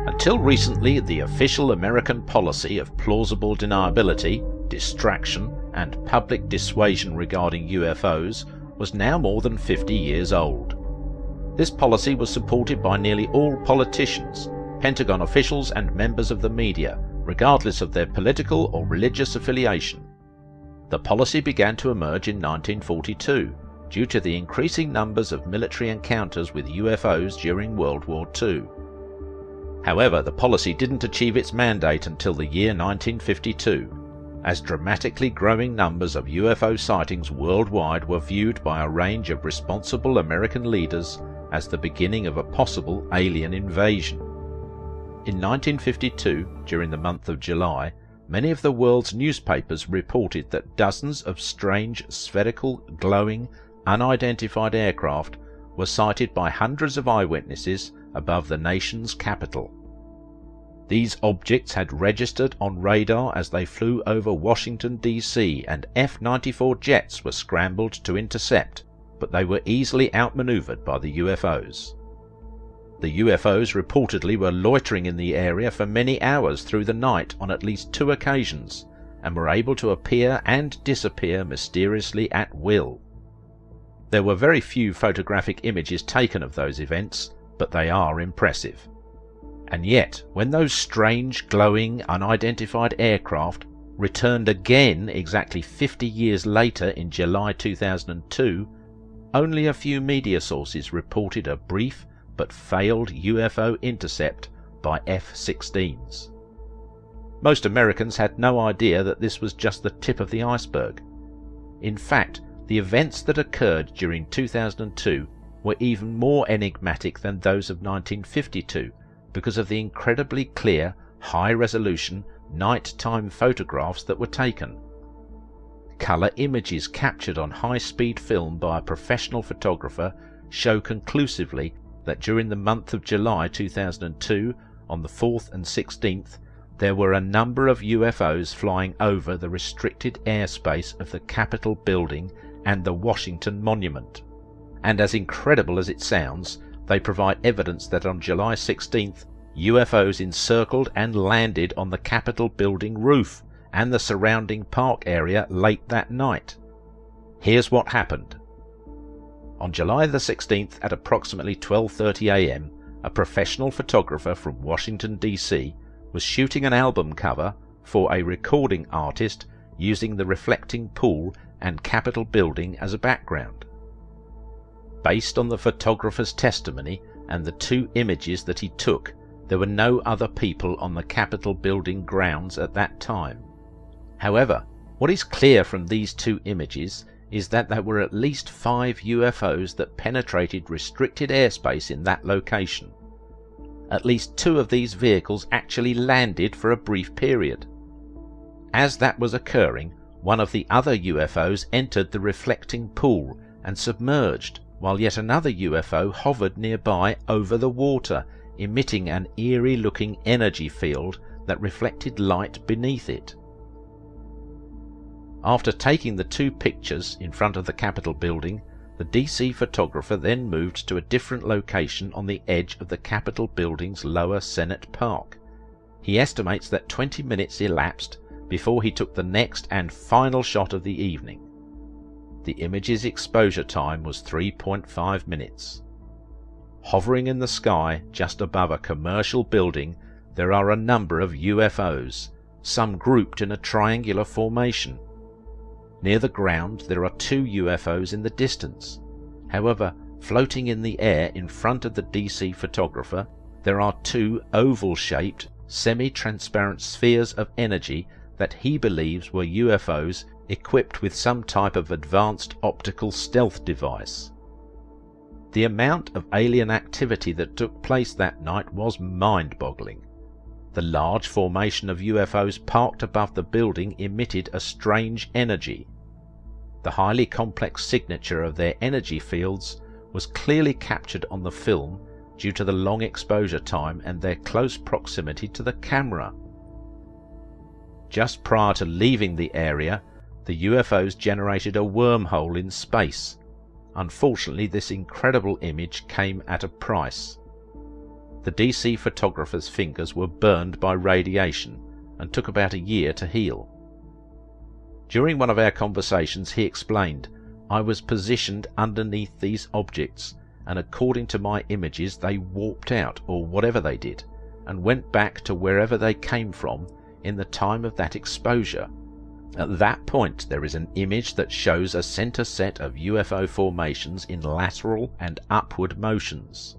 Until recently, the official American policy of plausible deniability, distraction, and public dissuasion regarding UFOs was now more than 50 years old. This policy was supported by nearly all politicians, Pentagon officials and members of the media, regardless of their political or religious affiliation. The policy began to emerge in 1942 due to the increasing numbers of military encounters with UFOs during World War II. However, the policy didn't achieve its mandate until the year 1952, as dramatically growing numbers of UFO sightings worldwide were viewed by a range of responsible American leaders as the beginning of a possible alien invasion. In 1952, during the month of July, many of the world's newspapers reported that dozens of strange, spherical, glowing, unidentified aircraft were sighted by hundreds of eyewitnesses above the nation's capital. These objects had registered on radar as they flew over Washington, D.C., and F-94 jets were scrambled to intercept, but they were easily outmaneuvered by the UFOs. The UFOs reportedly were loitering in the area for many hours through the night on at least 2 occasions, and were able to appear and disappear mysteriously at will. There were very few photographic images taken of those events, but they are impressive. And yet, when those strange, glowing, unidentified aircraft returned again exactly 50 years later in July 2002, only a few media sources reported a brief but failed UFO intercept by F-16s. Most Americans had no idea that this was just the tip of the iceberg. In fact, the events that occurred during 2002 were even more enigmatic than those of 1952 because of the incredibly clear, high-resolution, night-time photographs that were taken. Colour images captured on high-speed film by a professional photographer show conclusively that during the month of July 2002, on the 4th and 16th, there were a number of UFOs flying over the restricted airspace of the Capitol building and the Washington Monument. And as incredible as it sounds, they provide evidence that on July 16th, UFOs encircled and landed on the Capitol building roof and the surrounding park area late that night. Here's what happened. On July the 16th at approximately 12:30 a.m, a professional photographer from Washington, D.C. was shooting an album cover for a recording artist using the reflecting pool and Capitol building as a background. Based on the photographer's testimony and the 2 images that he took, there were no other people on the Capitol building grounds at that time. However, what is clear from these 2 images is that there were at least 5 UFOs that penetrated restricted airspace in that location. At least 2 of these vehicles actually landed for a brief period. As that was occurring, one of the other UFOs entered the reflecting pool and submerged, while yet another UFO hovered nearby over the water, emitting an eerie-looking energy field that reflected light beneath it. After taking the 2 pictures in front of the Capitol building, the DC photographer then moved to a different location on the edge of the Capitol building's lower Senate Park. He estimates that 20 minutes elapsed before he took the next and final shot of the evening. The image's exposure time was 3.5 minutes. Hovering in the sky just above a commercial building, there are a number of UFOs, some grouped in a triangular formation. Near the ground there are 2 UFOs in the distance. However, floating in the air in front of the DC photographer, there are 2 oval-shaped, semi-transparent spheres of energy that he believes were UFOs equipped with some type of advanced optical stealth device. The amount of alien activity that took place that night was mind-boggling. The large formation of UFOs parked above the building emitted a strange energy. The highly complex signature of their energy fields was clearly captured on the film due to the long exposure time and their close proximity to the camera. Just prior to leaving the area, the UFOs generated a wormhole in space. Unfortunately, this incredible image came at a price. The DC photographer's fingers were burned by radiation and took about a year to heal. During one of our conversations he explained, "I was positioned underneath these objects, and according to my images they warped out, or whatever they did, and went back to wherever they came from in the time of that exposure. At that point there is an image that shows a center set of UFO formations in lateral and upward motions.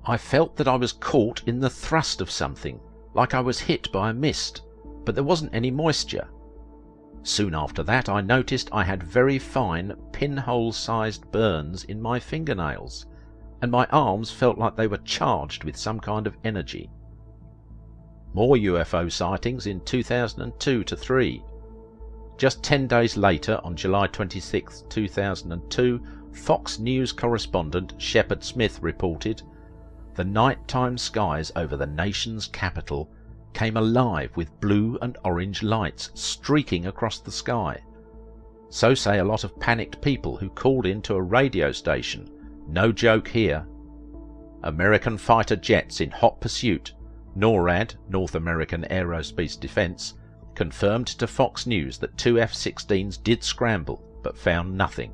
I felt that I was caught in the thrust of something, like I was hit by a mist, but there wasn't any moisture. Soon after that I noticed I had very fine pinhole-sized burns in my fingernails, and my arms felt like they were charged with some kind of energy." More UFO sightings in 2002-3. Just 10 days later, on July 26, 2002, Fox News correspondent Shepard Smith reported, "The nighttime skies over the nation's capital came alive with blue and orange lights streaking across the sky. So say a lot of panicked people who called into a radio station. No joke here. American fighter jets in hot pursuit," NORAD, North American Aerospace Defense, confirmed to Fox News that 2 F-16s did scramble, but found nothing.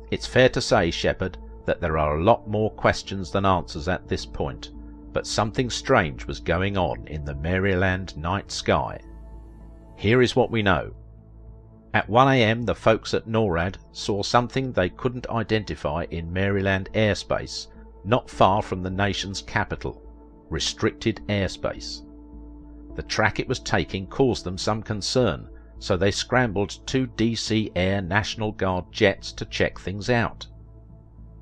It's fair to say, Shepard, that there are a lot more questions than answers at this point, but something strange was going on in the Maryland night sky. Here is what we know. At 1 a.m. the folks at NORAD saw something they couldn't identify in Maryland airspace, not far from the nation's capital, restricted airspace. The track it was taking caused them some concern, so they scrambled 2 DC Air National Guard jets to check things out.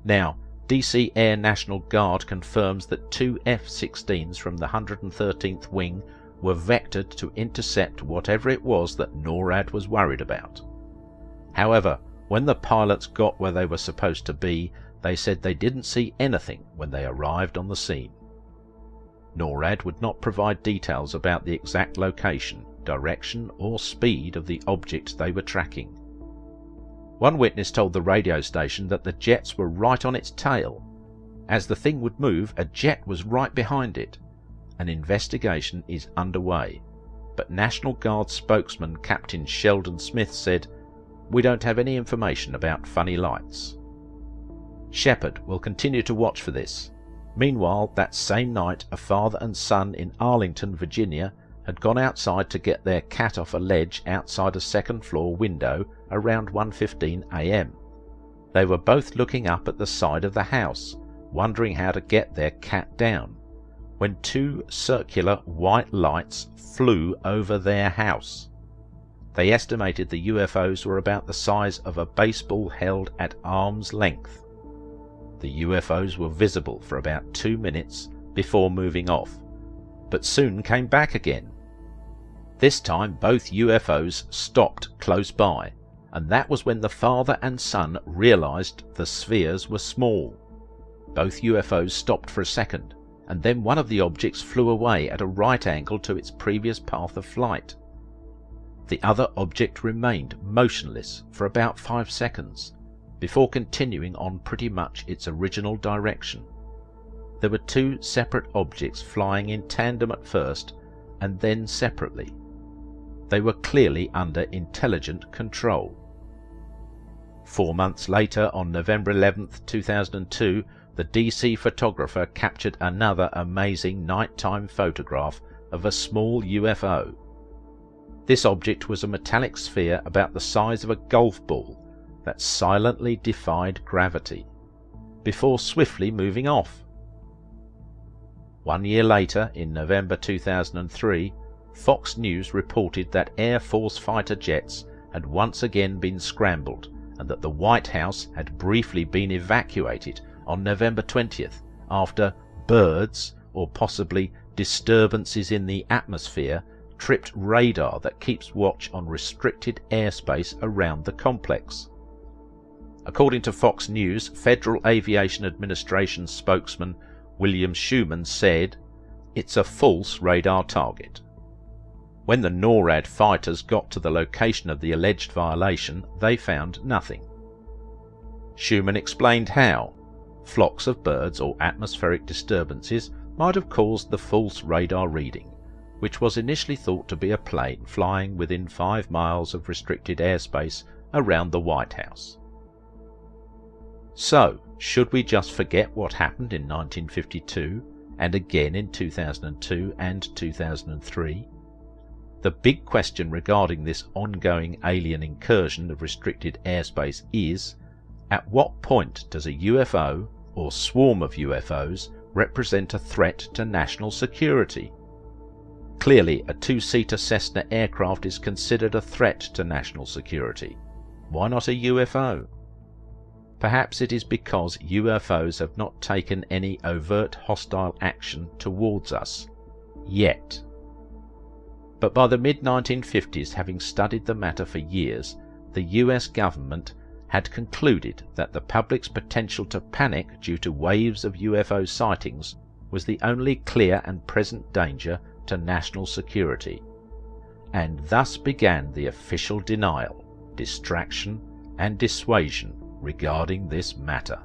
Now, DC Air National Guard confirms that 2 F-16s from the 113th Wing were vectored to intercept whatever it was that NORAD was worried about. However, when the pilots got where they were supposed to be, they said they didn't see anything when they arrived on the scene. NORAD would not provide details about the exact location, direction or speed of the object they were tracking. One witness told the radio station that the jets were right on its tail. As the thing would move, a jet was right behind it. An investigation is underway, but National Guard spokesman Captain Sheldon Smith said, "We don't have any information about funny lights." Shepard will continue to watch for this. Meanwhile, that same night, a father and son in Arlington, Virginia, had gone outside to get their cat off a ledge outside a second-floor window around 1:15 a.m. They were both looking up at the side of the house, wondering how to get their cat down, when 2 circular white lights flew over their house. They estimated the UFOs were about the size of a baseball held at arm's length. The UFOs were visible for about 2 minutes before moving off, but soon came back again. This time both UFOs stopped close by, and that was when the father and son realized the spheres were small. Both UFOs stopped for a second, and then one of the objects flew away at a right angle to its previous path of flight. The other object remained motionless for about 5 seconds, before continuing on pretty much its original direction. There were 2 separate objects flying in tandem at first, and then separately. They were clearly under intelligent control. 4 months later, on November 11, 2002, the DC photographer captured another amazing nighttime photograph of a small UFO. This object was a metallic sphere about the size of a golf ball that silently defied gravity, before swiftly moving off. 1 year later, in November 2003, Fox News reported that Air Force fighter jets had once again been scrambled, and that the White House had briefly been evacuated on November 20th after birds, or possibly disturbances in the atmosphere, tripped radar that keeps watch on restricted airspace around the complex. According to Fox News, Federal Aviation Administration spokesman William Schuman said, "It's a false radar target." When the NORAD fighters got to the location of the alleged violation, they found nothing. Schuman explained how flocks of birds or atmospheric disturbances might have caused the false radar reading, which was initially thought to be a plane flying within 5 miles of restricted airspace around the White House. So, should we just forget what happened in 1952 and again in 2002 and 2003? The big question regarding this ongoing alien incursion of restricted airspace is, at what point does a UFO or swarm of UFOs represent a threat to national security? Clearly, a 2-seater Cessna aircraft is considered a threat to national security. Why not a UFO? Perhaps it is because UFOs have not taken any overt hostile action towards us, yet. But by the mid-1950s, having studied the matter for years, the US government had concluded that the public's potential to panic due to waves of UFO sightings was the only clear and present danger to national security, and thus began the official denial, distraction, and dissuasion regarding this matter.